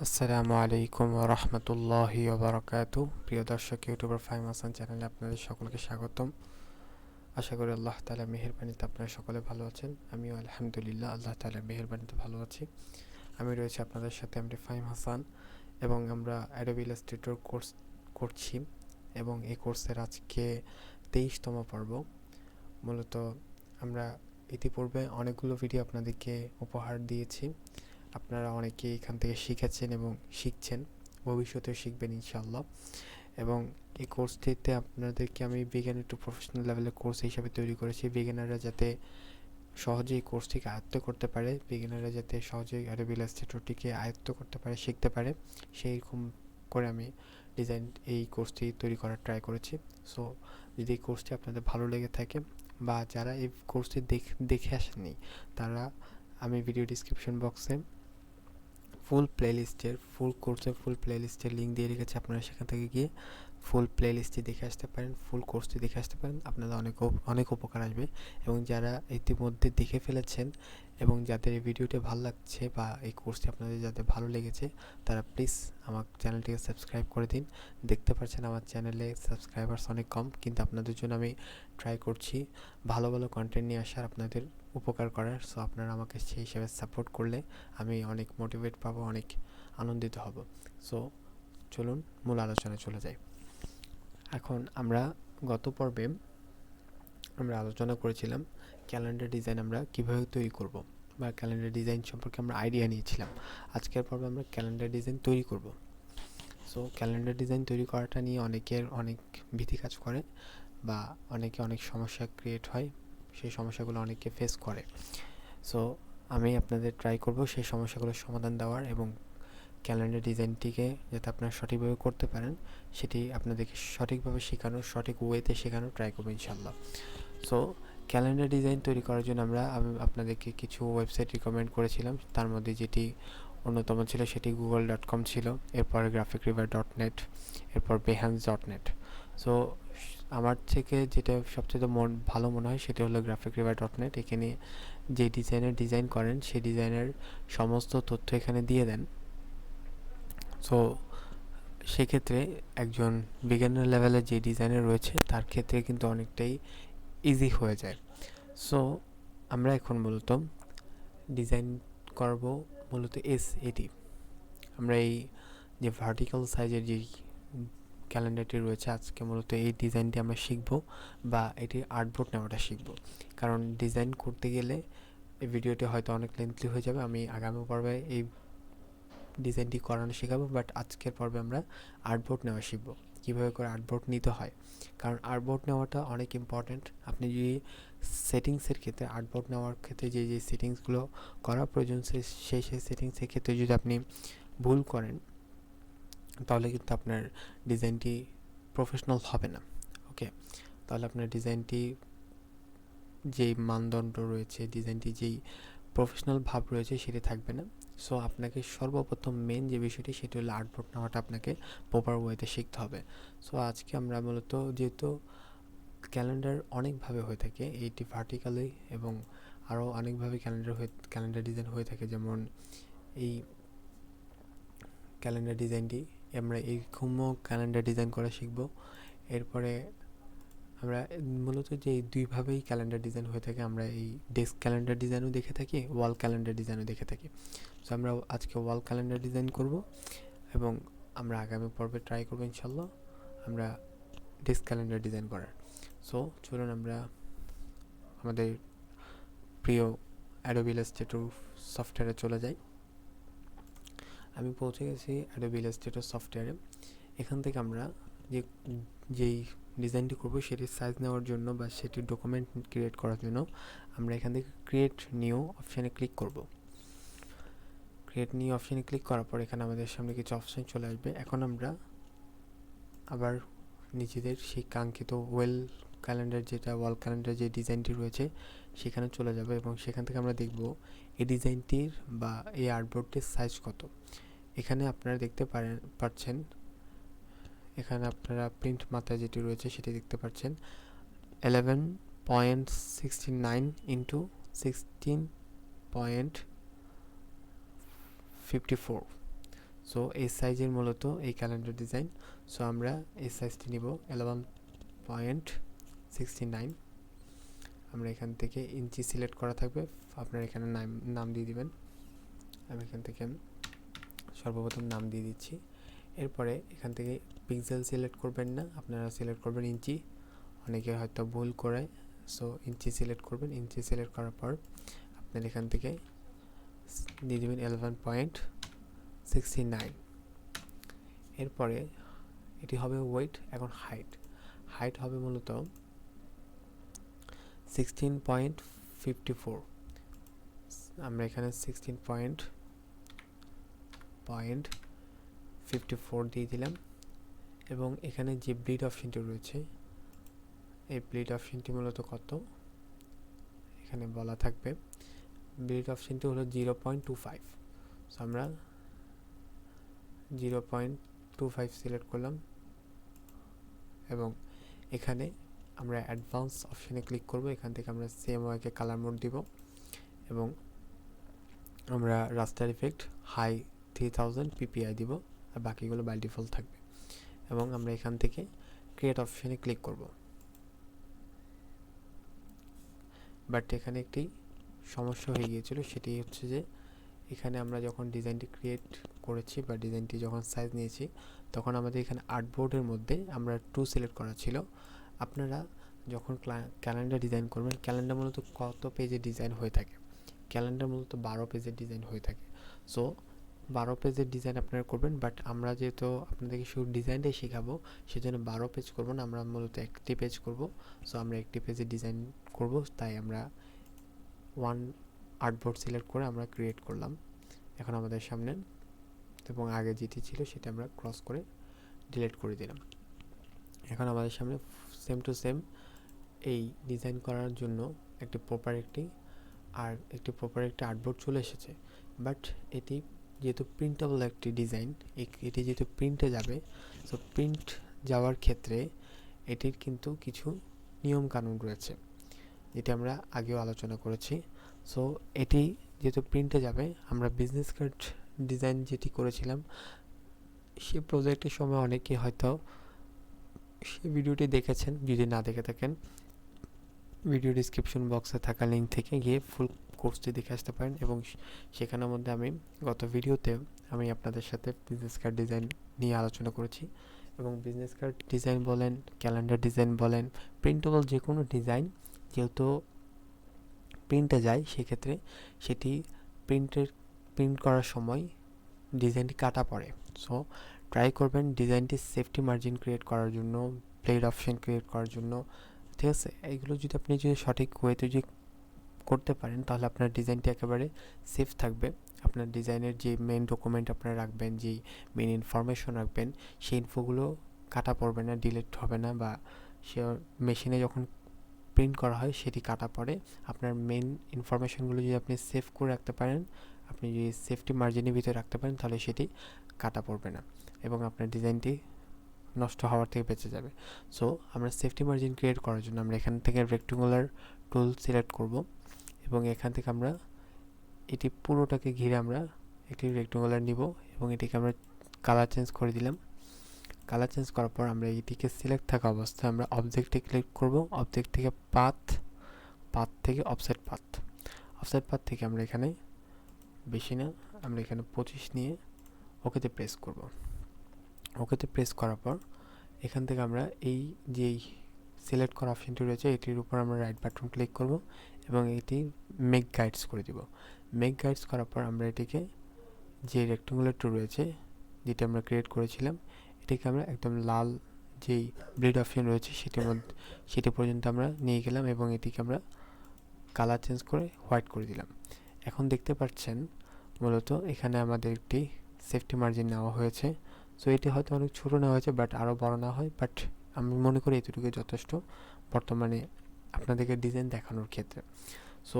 আসসালামু আলাইকুম ওয়া রাহমাতুল্লাহি ওয়া বারাকাতুহু। প্রিয় দর্শক, ইউটিউবার ফাহিম হাসান চ্যানেলে আপনাদের সকলকে স্বাগতম। আশা করি আল্লাহ তাআলার মেহেরবানিতে আপনারা সকলে ভালো আছেন। আমিও আলহামদুলিল্লাহ আল্লাহ তাআলার মেহেরবানিতে ভালো আছি। আমি রয়েছি আপনাদের সাথে, আমি ফাহিম হাসান, এবং আমরা অ্যাডোবি ইলাস্ট্রেটর কোর্স করছি এবং এই কোর্সের আজকে 23তম পর্ব। মূলত আমরা ইতিপূর্বে অনেকগুলো ভিডিও আপনাদেরকে উপহার দিয়েছি। আপনারা অনেকেই এখান থেকে শিখেছেন এবং শিখছেন, ভবিষ্যতেও শিখবেন ইনশাআল্লাহ। এবং এই কোর্সটিতে আপনাদেরকে আমি বিজ্ঞানের টু প্রফেশনাল লেভেলের কোর্স হিসাবে তৈরি করেছি। বিগিনাররা যাতে সহজেই কোর্সটিকে আয়ত্ত করতে পারে, বিগিনাররা যাতে সহজেই অ্যাডোবি ইলাস্ট্রেটরটিকে আয়ত্ত করতে পারে, শিখতে পারে, সেই রকম করে আমি এই কোর্সটি তৈরি করার ট্রাই করেছি। সো যদি এই কোর্সটি আপনাদের ভালো লেগে থাকে বা যারা এই কোর্সটি দেখে আসেননি, তারা আমি ভিডিও ডিসক্রিপশন বক্সে ফুল প্লেলিস্টের লিঙ্ক দিয়ে রেখেছি। আপনারা সেখান থেকে গিয়ে ফুল প্লেলিস্টটি দেখে আসতে পারেন, ফুল কোর্সটি দেখে আসতে পারেন, আপনাদের অনেক উপকার আসবে। এবং যারা ইতিমধ্যে দেখে ফেলেছেন এবং যাদের এই ভিডিওটি ভালো লাগছে বা এই কোর্সটি আপনাদের যাদের ভালো লেগেছে, তারা প্লিজ আমার চ্যানেলটিকে সাবস্ক্রাইব করে দিন। দেখতে পাচ্ছেন আমার চ্যানেলে সাবস্ক্রাইবার্স অনেক কম, কিন্তু আপনাদের জন্য আমি ট্রাই করছি ভালো ভালো কন্টেন্ট নিয়ে আসার, আপনাদের উপকার করার। সো আপনারা আমাকে সেই হিসাবে সাপোর্ট করলে আমি অনেক মোটিভেট পাবো, অনেক আনন্দিত হব। সো চলুন মূল আলোচনায় চলে যাই। এখন গত পর্বে আমরা আলোচনা করেছিলাম ক্যালেন্ডার ডিজাইন আমরা কিভাবে তৈরি করব, বা ক্যালেন্ডার ডিজাইন সম্পর্কে আমরা আইডিয়া নিয়েছিলাম। আজকের পর্বে আমরা ক্যালেন্ডার ডিজাইন তৈরি করব। সো ক্যালেন্ডার ডিজাইন তৈরি করাটা নিয়ে অনেকের অনেক ভীতি কাজ করে, বা অনেক সমস্যা ক্রিয়েট হয়, সেই সমস্যাগুলো অনেকে ফেস করে। সো আমি আপনাদের ট্রাই করব সেই সমস্যাগুলোর সমাধান দেওয়ার, এবং ক্যালেন্ডার ডিজাইনটিকে যাতে আপনারা সঠিকভাবে করতে পারেন সেটি আপনাদেরকে সঠিকভাবে শেখানোর, সঠিক ওয়েতে শেখানোর ট্রাই করবো ইনশাল্লাহ। সো ক্যালেন্ডার ডিজাইন তৈরি করার জন্য আমি আপনাদেরকে কিছু ওয়েবসাইট রিকমেন্ড করেছিলাম। তার মধ্যে যেটি অন্যতম ছিল সেটি google.com ছিল, এরপর graphicriver.net, এরপর behance.net। সো আমার থেকে যেটা সবচেয়ে ভালো মনে হয় সেটি হলো graphicriver.net। এখানে যে ডিজাইন করেন সেই ডিজাইনের সমস্ত তথ্য এখানে দিয়ে দেন। সো সেক্ষেত্রে একজন বিগিনার লেভেলের যে ডিজাইনার রয়েছে তার ক্ষেত্রে কিন্তু অনেকটাই ইজি হয়ে যায়। সো আমরা এখন মূলত ডিজাইন করব মূলত এটি। আমরা এই যে ভার্টিক্যাল সাইজের যে ক্যালেন্ডারটি রয়েছে, আজকে মূলত এই ডিজাইনটি আমরা শিখব, বা এটি আর্টবোর্ড নেওয়াটা শিখব। কারণ ডিজাইন করতে গেলে এই ভিডিওটি হয়তো অনেক লেন্থি হয়ে যাবে, আমি আগামী পর্বে এই ডিজাইনটি করানো শেখাবো, বাট আজকের পর্বে আমরা আর্টবোর্ড নেওয়া শিখবো, কীভাবে করে আর্টবোর্ড নিতে হয়। কারণ আর্টবোর্ড নেওয়াটা অনেক ইম্পর্ট্যান্ট। আপনি যদি সেটিংসের ক্ষেত্রে, আর্টবোর্ড নেওয়ার ক্ষেত্রে যে সেটিংসগুলো করা প্রয়োজন, সেই সেটিংসের ক্ষেত্রে যদি আপনি ভুল করেন, তাহলে কিন্তু আপনার ডিজাইনটি প্রফেশনাল হবে না। ওকে, তাহলে আপনার ডিজাইনটি যেই মানদণ্ড রয়েছে, ডিজাইনটি যেই প্রফেশনাল ভাব রয়েছে সেটি থাকবে না। সো আপনাকে সর্বপ্রথম মেন যে বিষয়টি সেটি হলো আর্টবোর্ড নেওয়াটা আপনাকে প্রপার ওয়েতে শিখতে হবে। সো আজকে আমরা মূলত, যেহেতু ক্যালেন্ডার অনেকভাবে হয়ে থাকে, এইটি ভার্টিক্যালি এবং আরও অনেকভাবে ক্যালেন্ডার ডিজাইন হয়ে থাকে, যেমন এই ক্যালেন্ডার ডিজাইনটি আমরা এইরকমও ক্যালেন্ডার ডিজাইন করা শিখব। এরপরে আমরা মূলত যে দুইভাবেই ক্যালেন্ডার ডিজাইন হয়ে থাকে, আমরা এই ডেস্ক ক্যালেন্ডার ডিজাইনও দেখে থাকি, ওয়াল ক্যালেন্ডার ডিজাইনও দেখে থাকি। সো আমরা আজকে ওয়াল ক্যালেন্ডার ডিজাইন করব, এবং আমরা আগামী পর্বে ট্রাই করবো ইনশাল্লাহ আমরা ডেস্ক ক্যালেন্ডার ডিজাইন করার। সো চলুন আমরা আমাদের প্রিয় অ্যাডোবি ইলাস্ট্রেটর সফটওয়্যারে চলে যাই। আমি পৌঁছে গেছি অ্যাডোবি ইলাস্ট্রেটর সফটওয়্যারে। এখান থেকে আমরা যেই ডিজাইনটি করবো সেটির সাইজ নেওয়ার জন্য বা সেটির ডকুমেন্ট ক্রিয়েট করার জন্য আমরা এখান থেকে ক্রিয়েট নিউ অপশানে ক্লিক করব। ক্রিয়েট নিউ অপশানে ক্লিক করার পর এখানে আমাদের সামনে কিছু অপশান চলে আসবে। এখন আমরা আবার নিজেদের সেই কাঙ্ক্ষিত ওয়াল ক্যালেন্ডার যে ডিজাইনটি রয়েছে সেখানে চলে যাবে, এবং সেখান থেকে আমরা দেখব এই ডিজাইনটির বা এই আর্টবোর্ডটির সাইজ কত। এখানে আপনারা দেখতে পাচ্ছেন, এখানে আপনারা প্রিন্ট মাত্রা যেটি রয়েছে সেটি দেখতে পাচ্ছেন 11.69 ইন্টু 16.54। সো এই সাইজের মূলত এই ক্যালেন্ডার ডিজাইন। সো আমরা এই সাইজটি নিব 11.69। আমরা এখান থেকে ইঞ্চি সিলেক্ট করা থাকবে, আপনার এখানে নাম দিয়ে দিবেন। আমি এখান থেকে সর্বপ্রথম নাম দিয়ে দিচ্ছি। এরপরে এখান থেকে পিক্সেল সিলেক্ট করবেন না, আপনারা সিলেক্ট করবেন ইঞ্চি। অনেকে হয়তো ভুল করে, সো ইঞ্চি সিলেক্ট করবেন। ইঞ্চি সিলেক্ট করার পর আপনার এখান থেকে দিয়ে দেবেন 11.69। এরপরে এটি হবে ওয়েট। এখন হাইট হবে মূলত 16.54। আমরা এখানে 16.54 দিয়ে দিলাম। এবং এখানে যে ব্লিড অপশনটি রয়েছে, এই ব্লিড অপশনটি মূলত কত এখানে বলা থাকবে। ব্লিড অপশনটি হলো 0.25। সো আমরা 0.25 সিলেক্ট করলাম এবং এখানে আমরা অ্যাডভান্স অপশনে ক্লিক করব। এখান থেকে আমরা CMYK কালার মোড দিব এবং আমরা রাস্টার ইফেক্ট হাই 3000 PPI দিব, আর বাকিগুলো বাই ডিফল্ট থাকবে। এবং আমরা এখান থেকে ক্রিয়েট অপশনে ক্লিক করব। বাট এখানে একটি সমস্যা হয়ে গিয়েছিল, সেটি হচ্ছে যে এখানে আমরা যখন ডিজাইনটি ক্রিয়েট করেছি বা ডিজাইনটি যখন সাইজ নিয়েছি, তখন আমাদের এখানে আর্টবোর্ডের মধ্যে আমরা 2 সিলেক্ট করা ছিল। আপনারা যখন ক্যালেন্ডার ডিজাইন করবেন, ক্যালেন্ডার মূলত কত পেজের ডিজাইন হয়ে থাকে? ক্যালেন্ডার মূলত 12 পেজের ডিজাইন হয়ে থাকে। সো 12 পেজের ডিজাইন আপনারা করবেন, বাট আমরা যেহেতু আপনাদেরকে শুধু ডিজাইনটাই শেখাবো, সেজন্য 12 পেজ করব না, আমরা মূলত একটি পেজ করব। সো আমরা একটি পেজের ডিজাইন করব, তাই আমরা ওয়ান আর্টবোর্ড সিলেক্ট করে আমরা ক্রিয়েট করলাম। এখন আমাদের সামনে এবং আগে যেটি ছিল সেটা আমরা ক্রস করে ডিলিট করে দিলাম। এখন আমাদের সামনে সেম টু সেম এই ডিজাইন করার জন্য একটি প্রপার একটি আর্টবোর্ড চলে এসেছে। বাট এটি যেহেতু প্রিন্টেবল একটি ডিজাইন, এটি যেহেতু প্রিন্টে যাবে, সো প্রিন্ট যাওয়ার ক্ষেত্রে এটির কিন্তু কিছু নিয়ম কানুন রয়েছে, যেটি আমরা আগেও আলোচনা করেছি। সো এটি যেহেতু প্রিন্টে যাবে, আমরা বিজনেস কার্ড ডিজাইন যেটি করেছিলাম, সে প্রজেক্টের সময় অনেকে হয়তো সে ভিডিওটি দেখেছেন। যদি না দেখে থাকেন, ভিডিও ডিসক্রিপশন বক্সে থাকা লিঙ্ক থেকে গিয়ে ফুল কোর্সটি দেখে আসতে পারেন। এবং সেখানের মধ্যে আমি গত ভিডিওতে আমি আপনাদের সাথে বিজনেস কার্ড ডিজাইন নিয়ে আলোচনা করেছি। এবং বিজনেস কার্ড ডিজাইন বলেন, ক্যালেন্ডার ডিজাইন বলেন, প্রিন্টেবল যে কোনো ডিজাইন যেহেতু প্রিন্টে যায়, সেক্ষেত্রে সেটি প্রিন্ট করার সময় ডিজাইনটি কাটা পড়ে। সো ট্রাই করবেন ডিজাইনটি সেফটি মার্জিন ক্রিয়েট করার জন্য, ব্লেড অপশন ক্রিয়েট করার জন্য, ঠিক আছে? এইগুলো যদি আপনি সঠিক ওয়েতে যদি করতে পারেন, তাহলে আপনার ডিজাইনটি একেবারে সেফ থাকবে। আপনার ডিজাইনের যে মেইন ডকুমেন্ট আপনারা রাখবেন, যেই মেইন ইনফরমেশন রাখবেন, সেই ইনফোগুলো কাটা পড়বে না, ডিলিট হবে না, বা সে মেশিনে যখন প্রিন্ট করা হয় সেটি কাটা পড়ে। আপনার মেইন ইনফরমেশনগুলো যদি আপনি সেভ করে রাখতে পারেন, আপনি যদি সেফটি মার্জিনের ভিতরে রাখতে পারেন, তাহলে সেটি কাটা পড়বে না এবং আপনার ডিজাইনটি নষ্ট হওয়ার থেকে বেঁচে যাবে। সো আমরা সেফটি মার্জিন ক্রিয়েট করার জন্য আমরা এখান থেকে রেক্টেঙ্গুলার টুল সিলেক্ট করব এবং এখান থেকে আমরা এটি পুরোটাকে ঘিরে আমরা একটি রেক্টেঙ্গুলার নিব এবং এটিকে আমরা কালার চেঞ্জ করে দিলাম। কালার চেঞ্জ করার পর আমরা এটিকে সিলেক্ট থাকা অবস্থায় আমরা অবজেক্টে ক্লিক করব। অবজেক্ট থেকে পাথ থেকে অফসেট পাথ থেকে আমরা এখানে বেশি না, আমরা এখানে 25 নিয়ে ওকেতে প্রেস করব। ওকেতে প্রেস করার পর এখান থেকে আমরা এই যেই সিলেক্ট করা অপশনটি রয়েছে, এটির উপর আমরা রাইট বাটন ক্লিক করব এবং এটি মেক গাইডস করে দিব। মেক গাইডস করার পর আমরা এটিকে যে রেক্টেঙ্গুলারটি রয়েছে, যেটা আমরা ক্রিয়েট করেছিলাম, এটিকে আমরা একদম লাল যেই ব্লেড অপশন রয়েছে সেটি পর্যন্ত আমরা নিয়ে গেলাম এবং এটিকে আমরা কালার চেঞ্জ করে হোয়াইট করে দিলাম। এখন দেখতে পাচ্ছেন মূলত এখানে আমাদের একটি সেফটি মার্জিন নেওয়া হয়েছে। সো এটি হয়তো অনেক ছোটো নেওয়া হয়েছে, বাট আরও বড় না হয়, বাট আমি মনে করি এতটুকু যথেষ্ট বর্তমানে আপনাদেরকে ডিজাইন দেখানোর ক্ষেত্রে। সো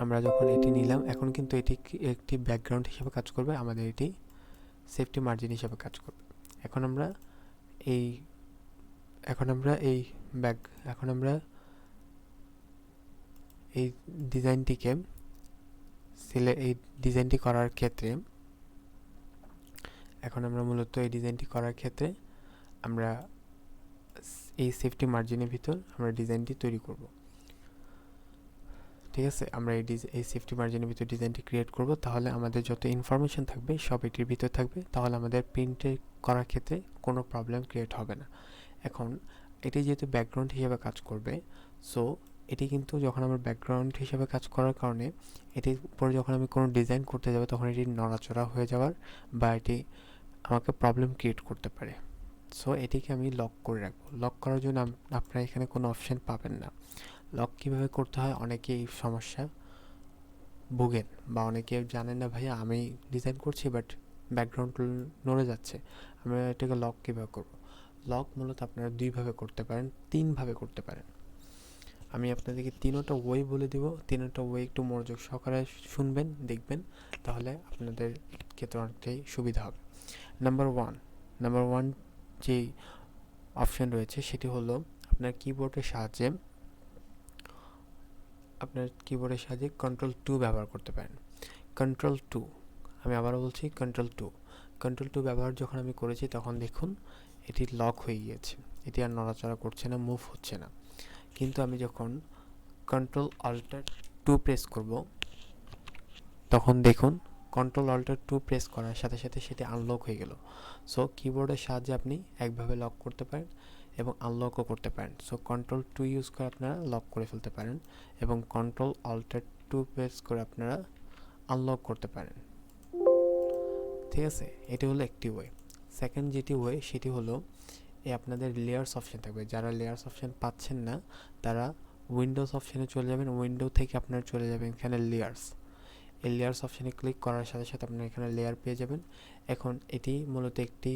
আমরা যখন এটি নিলাম, এখন কিন্তু এটি একটি ব্যাকগ্রাউন্ড হিসেবে কাজ করবে, আমাদের এটি সেফটি মার্জিন হিসেবে কাজ করবে। এখন আমরা এই ডিজাইনটি করার ক্ষেত্রে এখন আমরা মূলত এই ডিজাইনটি করার ক্ষেত্রে আমরা এই সেফটি মার্জিনের ভিতর আমরা ডিজাইনটি তৈরি করব। ঠিক আছে, আমরা এই সেফটি মার্জিনের ভিতর ডিজাইনটি ক্রিয়েট করব। তাহলে আমাদের যত ইনফরমেশন থাকবে সব এটির ভিতর থাকবে, তাহলে আমাদের প্রিন্টে করার ক্ষেত্রে কোনো প্রবলেম ক্রিয়েট হবে না। এখন এটি যেহেতু ব্যাকগ্রাউন্ড হিসেবে কাজ করবে, সো এটি কিন্তু যখন আমার ব্যাকগ্রাউন্ড হিসেবে কাজ করার কারণে এটির উপরে যখন আমি কোনো ডিজাইন করতে যাব তখন এটি নড়াচড়া হয়ে যাওয়ার বা এটি আমাকে প্রবলেম ক্রিয়েট করতে পারে। সো এটিকে আমি লক করে রাখবো। লক করার জন্য আপনারা এখানে কোনো অপশন পাবেন না। লক কীভাবে করতে হয় অনেকে এই সমস্যা ভোগেন, বা অনেকে জানেন না ভাইয়া আমি ডিজাইন করছি বাট ব্যাকগ্রাউন্ড নড়ে যাচ্ছে, আমরা এটাকে লক কীভাবে করবো। লক মূলত আপনারা দুইভাবে করতে পারেন, তিনভাবে করতে পারেন। আমি আপনাদেরকে তিনোটা ওয়ে বলে দিব, তিনোটা ওয়ে একটু মনোযোগ সহকারে শুনবেন, দেখবেন, তাহলে আপনাদের ক্ষেত্রে অনেকটাই সুবিধা হবে। নাম্বার ওয়ান যে অপশন রয়েছে সেটি হলো আপনার কিবোর্ডের সাহায্যে Ctrl+2 ব্যবহার করতে পারেন। Ctrl+2, আমি আবারও বলছি Ctrl+2 ব্যবহার যখন আমি করেছি তখন দেখুন এটি লক হয়ে গিয়েছে, এটি আর নড়াচড়া করছে না, মুভ হচ্ছে না। কিন্তু আমি যখন Ctrl+2 প্রেস করব তখন দেখুন Ctrl+2 প্রেস করার সাথে সাথে সেটি আনলক হয়ে গেল। সো কিবোর্ডের সাহায্যে আপনি একভাবে লক করতে পারেন এবং আনলকও করতে পারেন। সো Ctrl+2 ইউজ করে আপনারা লক করে ফেলতে পারেন এবং Ctrl+2 প্রেস করে আপনারা আনলক করতে পারেন। ঠিক আছে, এটি হলো একটি ওয়ে। সেকেন্ড যেটি ওয়ে সেটি হলো আপনাদের লেয়ার্স অপশন থাকবে। যারা লেয়ার্স অপশন পাচ্ছেন না তারা উইন্ডোজ অপশনে চলে যাবেন, উইন্ডো থেকে আপনারা চলে যাবেন এখানে লেয়ার্স। এই লেয়ার্স অপশনে ক্লিক করার সাথে সাথে আপনারা এখানে লেয়ার পেয়ে যাবেন। এখন এটি মূলত একটি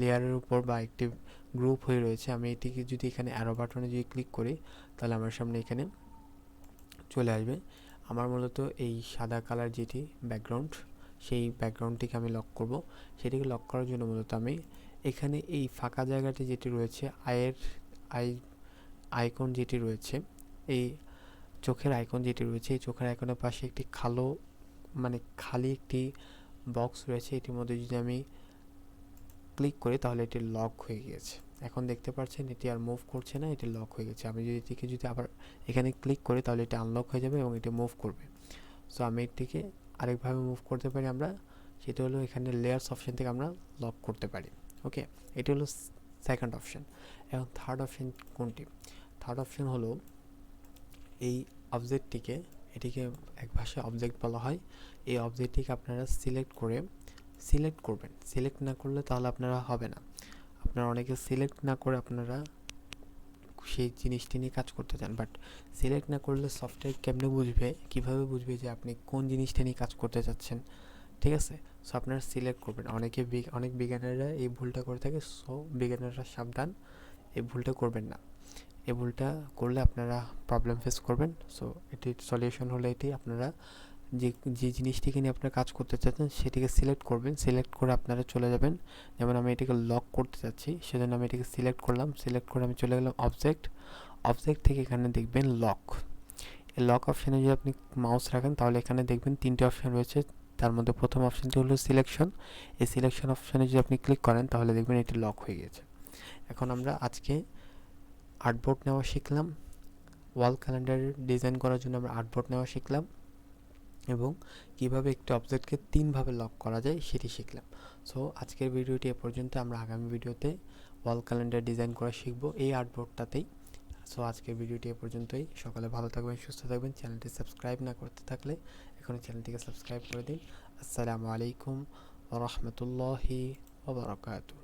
লেয়ারের উপর বা একটি গ্রুপ হয়ে রয়েছে। আমি এটিকে যদি এখানে অ্যারো বাটনে যদি ক্লিক করি তাহলে আমার সামনে এখানে চলে আসবে। আমার মূলত এই সাদা কালার যেটি ব্যাকগ্রাউন্ড, সেই ব্যাকগ্রাউন্ডটিকে আমি লক করব। সেটিকে লক করার জন্য মূলত আমি এখানে এই ফাঁকা জায়গাটি যেটি রয়েছে আইকন যেটি রয়েছে, এই চোখের আইকন যেটি রয়েছে, এই চোখের আইকনের পাশে একটি খালি একটি বক্স রয়েছে। এটির মধ্যে যদি আমি ক্লিক করি তাহলে এটি লক হয়ে গিয়েছে। এখন দেখতে পাচ্ছেন এটি আর মুভ করছে না, এটি লক হয়ে গেছে। আমি এটিকে যদি আবার এখানে ক্লিক করি তাহলে এটি আনলক হয়ে যাবে এবং এটি মুভ করবে। সো আমি এটিকে আরেকভাবে মুভ করতে পারি আমরা, সেটা হলো এখানে লেয়ার্স অপশন থেকে আমরা লক করতে পারি। ওকে, এটি হলো সেকেন্ড অপশন। এখন থার্ড অপশন কোনটি? থার্ড অপশন হলো এই অবজেক্টটিকে, এটিকে এক ভাষায় অবজেক্ট বলা হয়। এই অবজেক্টটিকে আপনারা সিলেক্ট করবেন। সিলেক্ট না করলে তাহলে আপনারা হবে না। আপনারা অনেকে সিলেক্ট না করে আপনারা সেই জিনিসটি নিয়ে কাজ করতে চান, বাট সিলেক্ট না করলে সফটওয়্যার কেমনে বুঝবে, কীভাবে বুঝবে যে আপনি কোন জিনিসটা নিয়ে কাজ করতে চাচ্ছেন? ঠিক আছে, সো আপনারা সিলেক্ট করবেন। অনেক বিজ্ঞানীরা এই ভুলটা করে থাকে। সো বিজ্ঞানীরা সাবধান, এই ভুলটা করবেন না। এই ভুলটা করলে আপনারা প্রবলেম ফেস করবেন। সো এটির সলিউশন হলো এটি, আপনারা যে জিনিসটিকে নিয়ে আপনারা কাজ করতে চাচ্ছেন সেটিকে সিলেক্ট করবেন। সিলেক্ট করে আপনারা চলে যাবেন, যেমন আমি এটিকে লক করতে চাচ্ছি সেজন্য আমি এটিকে সিলেক্ট করলাম। সিলেক্ট করে আমি চলে গেলাম অবজেক্ট থেকে এখানে দেখবেন লক। এই লক অপশানে যদি আপনি মাউস রাখেন তাহলে এখানে দেখবেন তিনটে অপশান রয়েছে। তার মধ্যে প্রথম অপশানটি হলো সিলেকশন। এই সিলেকশন অপশানে যদি আপনি ক্লিক করেন তাহলে দেখবেন এটি লক হয়ে গেছে। এখন আমরা আজকে আর্টবোর্ড নেওয়া শিখলাম, ওয়াল ক্যালেন্ডার ডিজাইন করার জন্য আমরা আর্টবোর্ড নেওয়া শিখলাম এবং কিভাবে একটি অবজেক্টকে তিনভাবে লক করা যায় সেটি শিখলাম। সো আজকের ভিডিওটি এ পর্যন্ত। আমরা আগামী ভিডিওতে ওয়াল ক্যালেন্ডার ডিজাইন করা শিখব এই আর্টবোর্ডটাতেই। সো আজকের ভিডিওটি এ পর্যন্তই। সকালে ভালো থাকবেন, সুস্থ থাকবেন। চ্যানেলটি সাবস্ক্রাইব না করতে থাকলে এখনই চ্যানেলটিকে সাবস্ক্রাইব করে দিন। আসসালামু আলাইকুম ওয়া রাহমাতুল্লাহি ওয়া বারাকাতুহু।